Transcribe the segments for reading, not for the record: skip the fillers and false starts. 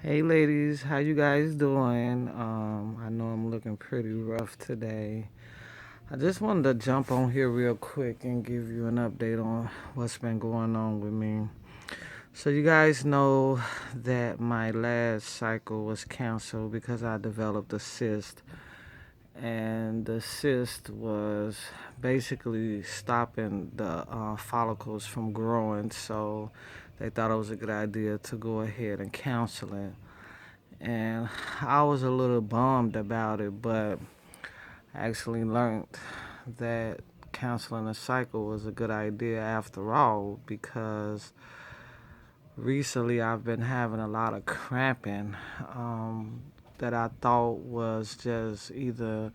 Hey ladies, how you guys doing? I know I'm looking pretty rough today. I just wanted to jump on here real quick and give you an update on what's been going on with me. So you guys know that my last cycle was canceled because I developed a cyst, and the cyst was basically stopping the follicles from growing. So they thought it was a good idea to go ahead and cancel it, and I was a little bummed about it, but I actually learned that counseling a cycle was a good idea after all, because recently I've been having a lot of cramping that I thought was just either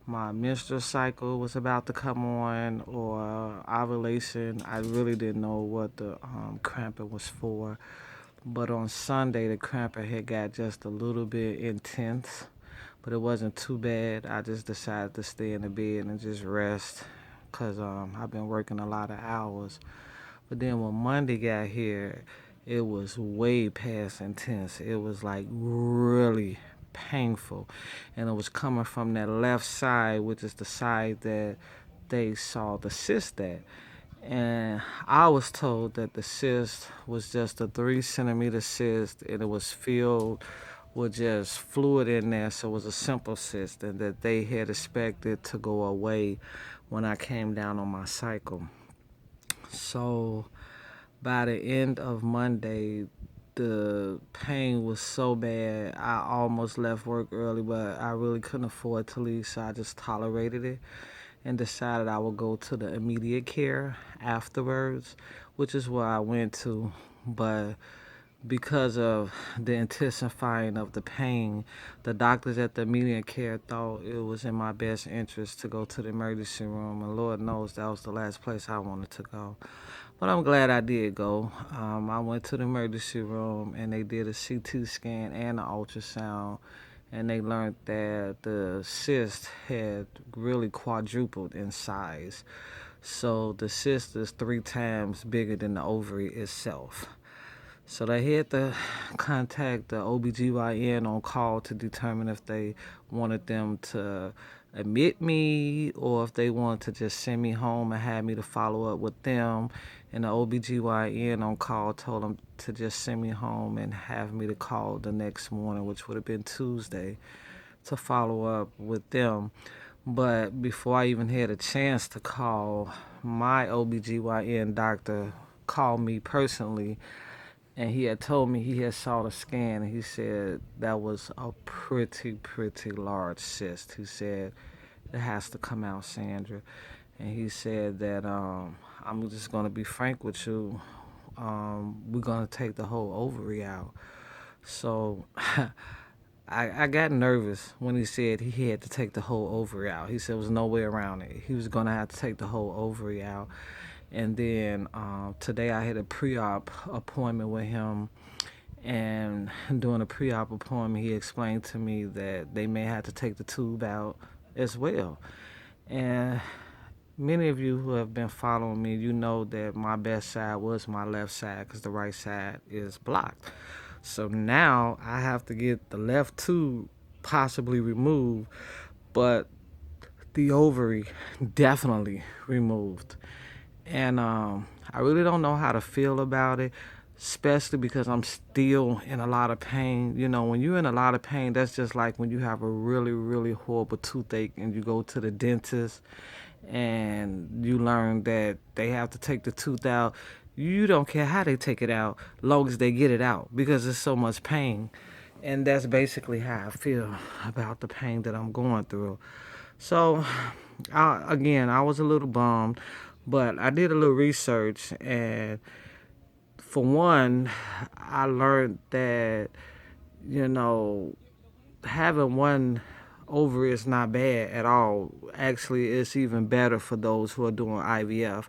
my menstrual cycle was about to come on or ovulation. I really didn't know what the cramping was for. But on Sunday, the cramping had got just a little bit intense, but it wasn't too bad. I just decided to stay in the bed and just rest because I've been working a lot of hours. But then when Monday got here, it was way past intense. It was like really painful. And it was coming from that left side, which is the side that they saw the cyst at. And I was told that the cyst was just a 3 centimeter cyst, and it was filled with just fluid in there, so it was a simple cyst, and that they had expected to go away when I came down on my cycle. So by the end of Monday, the pain was so bad I almost left work early, but I really couldn't afford to leave, so I just tolerated it and decided I would go to the immediate care afterwards, which is where I went to. But because of the intensifying of the pain, the doctors at the immediate care thought it was in my best interest to go to the emergency room, and Lord knows that was the last place I wanted to go. But I'm glad I did go. I went to the emergency room and they did a CT scan and an ultrasound, and they learned that the cyst had really quadrupled in size. So the cyst is 3 times bigger than the ovary itself. So they had to contact the OBGYN on call to determine if they wanted them to admit me or if they wanted to just send me home and have me to follow up with them. And the OBGYN on call told them to just send me home and have me to call the next morning, which would have been Tuesday, to follow up with them. But before I even had a chance to call, my OBGYN doctor called me personally, and he had told me he had saw the scan, and he said that was a pretty large cyst. He said it has to come out, Sandra. And he said that I'm just gonna be frank with you. We're gonna take the whole ovary out. So I got nervous when he said he had to take the whole ovary out. He said there was no way around it. He was gonna have to take the whole ovary out. And then today I had a pre-op appointment with him, and during a pre-op appointment, he explained to me that they may have to take the tube out as well. And many of you who have been following me, you know that my best side was my left side because the right side is blocked. So now I have to get the left tube possibly removed, but the ovary definitely removed. And I really don't know how to feel about it, especially because I'm still in a lot of pain. You know, when you're in a lot of pain, that's just like when you have a really horrible toothache and you go to the dentist and you learn that they have to take the tooth out. You don't care how they take it out, long as they get it out, because there's so much pain. And that's basically how I feel about the pain that I'm going through. So, again, I was a little bummed, but I did a little research, and for one, I learned that, you know, having one ovary is not bad at all. Actually, it's even better for those who are doing IVF.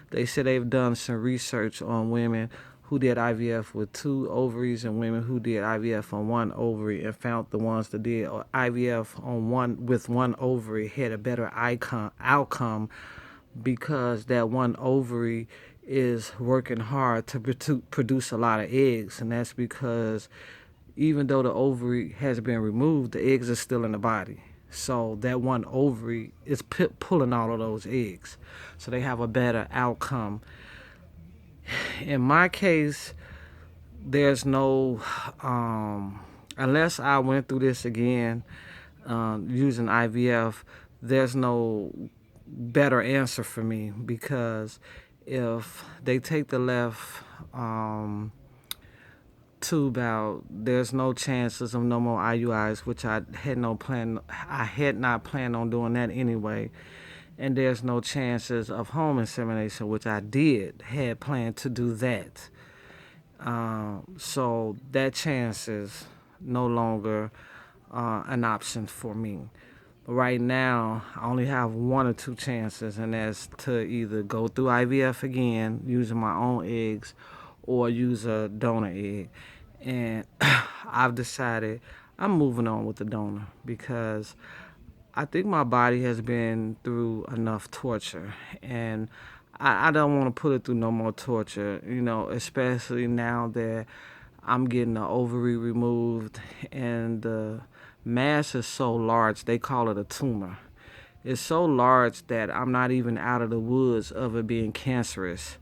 They said they've done some research on women who did IVF with 2 ovaries and women who did IVF on 1 ovary, and found the ones that did IVF on one with 1 ovary had a better outcome, because that 1 ovary is working hard to produce a lot of eggs, and that's because even though the ovary has been removed, the eggs are still in the body. So that one ovary is pulling all of those eggs. So they have a better outcome. In my case, there's no, unless I went through this again using IVF, there's no better answer for me, because if they take the left tube out, there's no chances of no more IUIs, which I had not planned on doing that anyway. And there's no chances of home insemination, which I had planned to do that. So that chance is no longer an option for me. Right now, I only have one or two chances, and that's to either go through IVF again using my own eggs or use a donor egg. And I've decided I'm moving on with the donor, because I think my body has been through enough torture, and I don't want to put it through no more torture, especially now that I'm getting the ovary removed and the mass is so large, they call it a tumor. It's so large that I'm not even out of the woods of it being cancerous.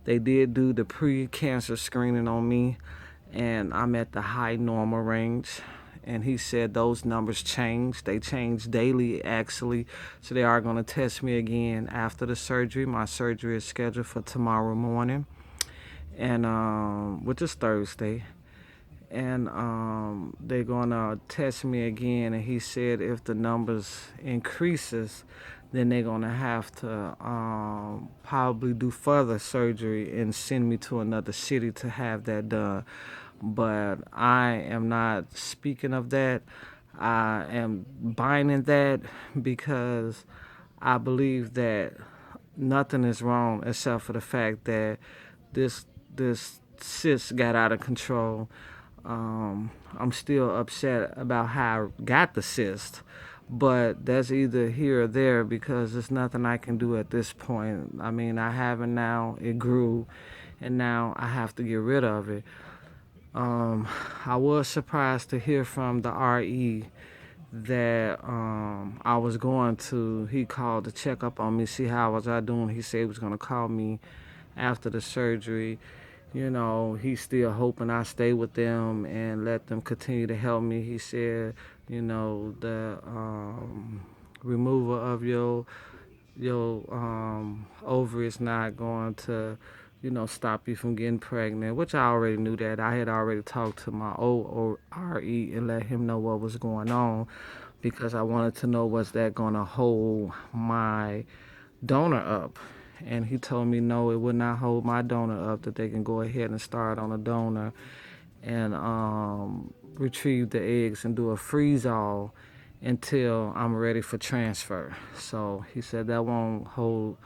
They did do the pre-cancer screening on me, and I'm at the high normal range. And he said those numbers change. They change daily, actually. So they are going to test me again after the surgery. My surgery is scheduled for tomorrow morning, and which is Thursday. And they're gonna test me again, and he said if the numbers increases, then they're gonna have to probably do further surgery and send me to another city to have that done. But I am not speaking of that. I am binding that, because I believe that nothing is wrong except for the fact that this cyst got out of control. I'm still upset about how I got the cyst, but that's either here or there, because there's nothing I can do at this point. I mean, I have it now, it grew, and now I have to get rid of it. I was surprised to hear from the RE that I was going to. He called to check up on me, see how was I doing. He said he was going to call me after the surgery. He's still hoping I stay with them and let them continue to help me. He said, the removal of your ovary is not going to, stop you from getting pregnant, which I already knew that. I had already talked to my old RE and let him know what was going on, because I wanted to know, was that going to hold my donor up? And he told me no, it would not hold my donor up, that they can go ahead and start on a donor and retrieve the eggs and do a freeze all until I'm ready for transfer. So he said that won't hold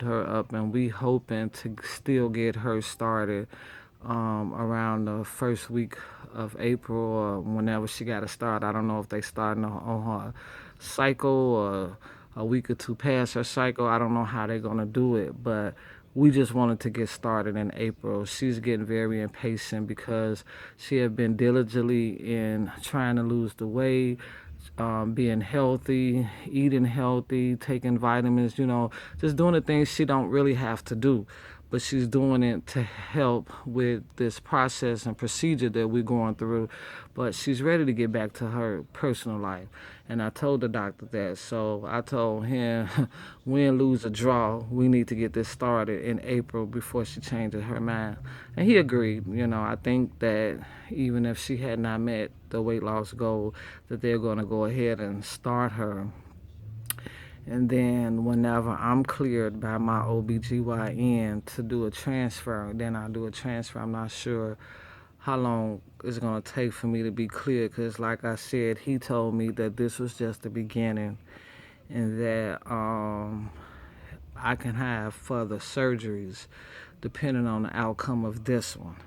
her up, and we hoping to still get her started around the first week of April, or whenever she got to start. I don't know if they starting on her cycle or a week or two past her cycle. I don't know how they're gonna do it, but we just wanted to get started in April. She's getting very impatient, because she had been diligently in trying to lose the weight, being healthy, eating healthy, taking vitamins, just doing the things she don't really have to do. But she's doing it to help with this process and procedure that we're going through. But she's ready to get back to her personal life. And I told the doctor that. So I told him, win, lose, or draw, we need to get this started in April before she changes her mind. And he agreed. I think that even if she had not met the weight loss goal, that they're going to go ahead and start her. And then whenever I'm cleared by my OBGYN to do a transfer, then I'll do a transfer. I'm not sure how long it's going to take for me to be cleared, because like I said, he told me that this was just the beginning, and that I can have further surgeries depending on the outcome of this one.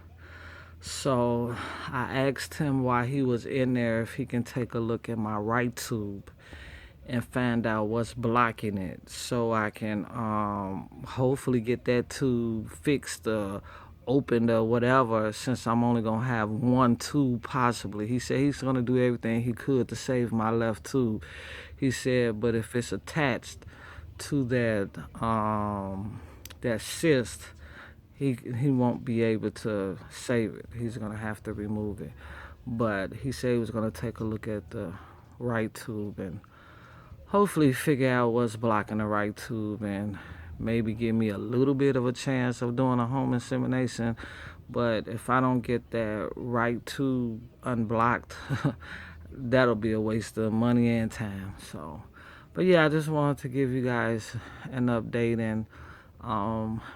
So I asked him while he was in there if he can take a look at my right tube and find out what's blocking it, so I can hopefully get that tube fixed opened or whatever, since I'm only gonna have one tube possibly. He said he's gonna do everything he could to save my left tube. He said, but if it's attached to that cyst, he won't be able to save it. He's gonna have to remove it. But he said he was gonna take a look at the right tube and hopefully figure out what's blocking the right tube and maybe give me a little bit of a chance of doing a home insemination. But if I don't get that right tube unblocked, that'll be a waste of money and time. So, but yeah, I just wanted to give you guys an update and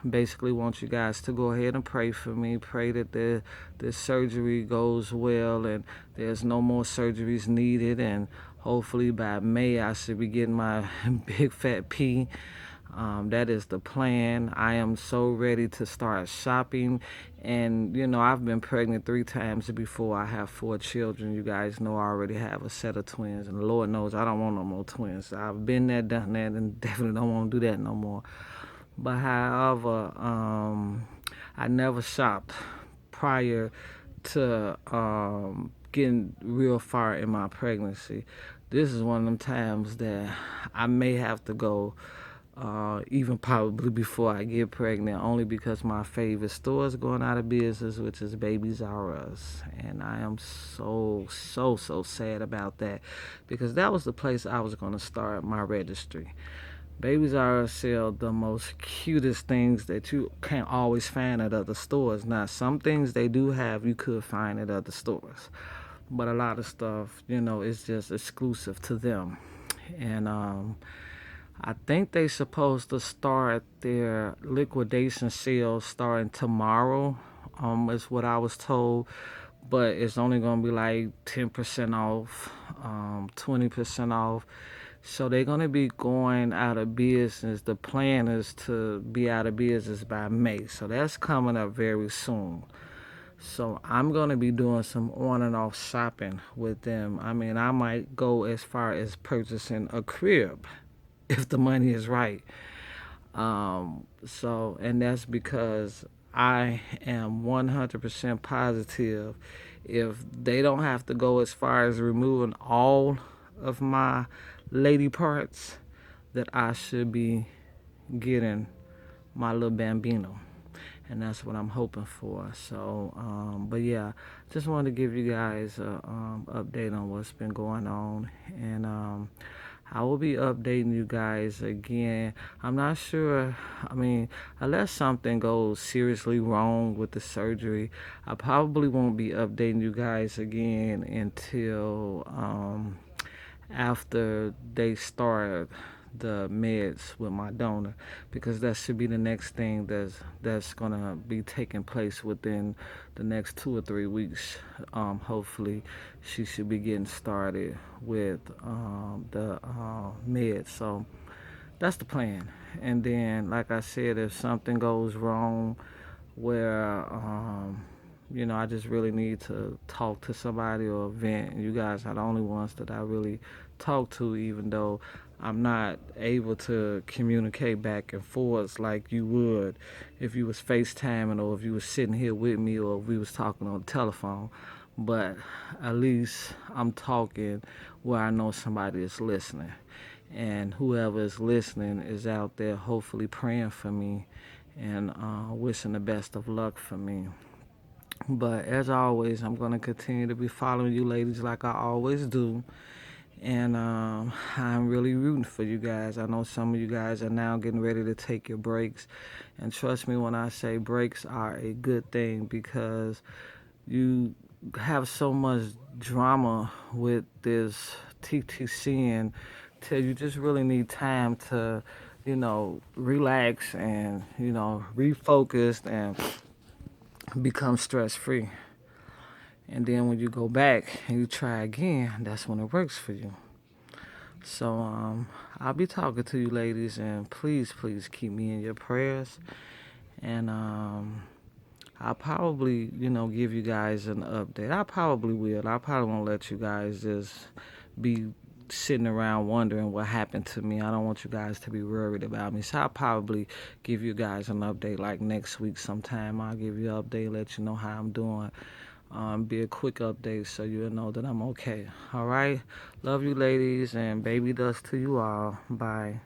basically want you guys to go ahead and pray for me. Pray that the surgery goes well and there's no more surgeries needed, and hopefully by May I should be getting my big fat P. That is the plan. I am so ready to start shopping. And, I've been pregnant 3 times before. I have 4 children. You guys know I already have a set of twins. And Lord knows I don't want no more twins. I've been there, done that, and definitely don't want to do that no more. But however, I never shopped prior to getting real far in my pregnancy. This is one of them times that I may have to go even probably before I get pregnant, only because my favorite store is going out of business, which is Babies R Us. And I am so sad about that, because that was the place I was going to start my registry. Babies R Us sell the most cutest things that you can't always find at other stores. Now, some things they do have you could find at other stores, but a lot of stuff, is just exclusive to them. And I think they supposed to start their liquidation sales starting tomorrow, is what I was told. But it's only going to be like 10% off, 20% off. So they're going to be going out of business. The plan is to be out of business by May. So that's coming up very soon. So I'm going to be doing some on and off shopping with them. I mean, I might go as far as purchasing a crib if the money is right. And that's because I am 100% positive if they don't have to go as far as removing all of my lady parts, that I should be getting my little bambino. And that's what I'm hoping for. So, but yeah, just wanted to give you guys a update on what's been going on. And I will be updating you guys again. I'm not sure, unless something goes seriously wrong with the surgery, I probably won't be updating you guys again until after they start the meds with my donor, because that should be the next thing that's gonna be taking place within the next 2 or 3 weeks. Hopefully she should be getting started with the meds. So that's the plan. And then, like I said, if something goes wrong where I just really need to talk to somebody or vent, you guys are the only ones that I really talk to, even though I'm not able to communicate back and forth like you would if you was FaceTiming, or if you was sitting here with me, or if we was talking on the telephone. But at least I'm talking where I know somebody is listening. And whoever is listening is out there hopefully praying for me and wishing the best of luck for me. But as always, I'm going to continue to be following you ladies like I always do. And I'm really rooting for you guys. I know some of you guys are now getting ready to take your breaks. And trust me when I say breaks are a good thing, because you have so much drama with this TTC, and till you just really need time to, relax and, refocus and become stress-free. And then when you go back and you try again, that's when it works for you. So I'll be talking to you ladies, and please keep me in your prayers. And I'll probably, give you guys an update. I probably will. I probably won't let you guys just be sitting around wondering what happened to me. I don't want you guys to be worried about me. So I'll probably give you guys an update like next week sometime. I'll give you an update, let you know how I'm doing. Be a quick update so you'll know that I'm okay. All right. Love you, ladies, and baby dust to you all. Bye.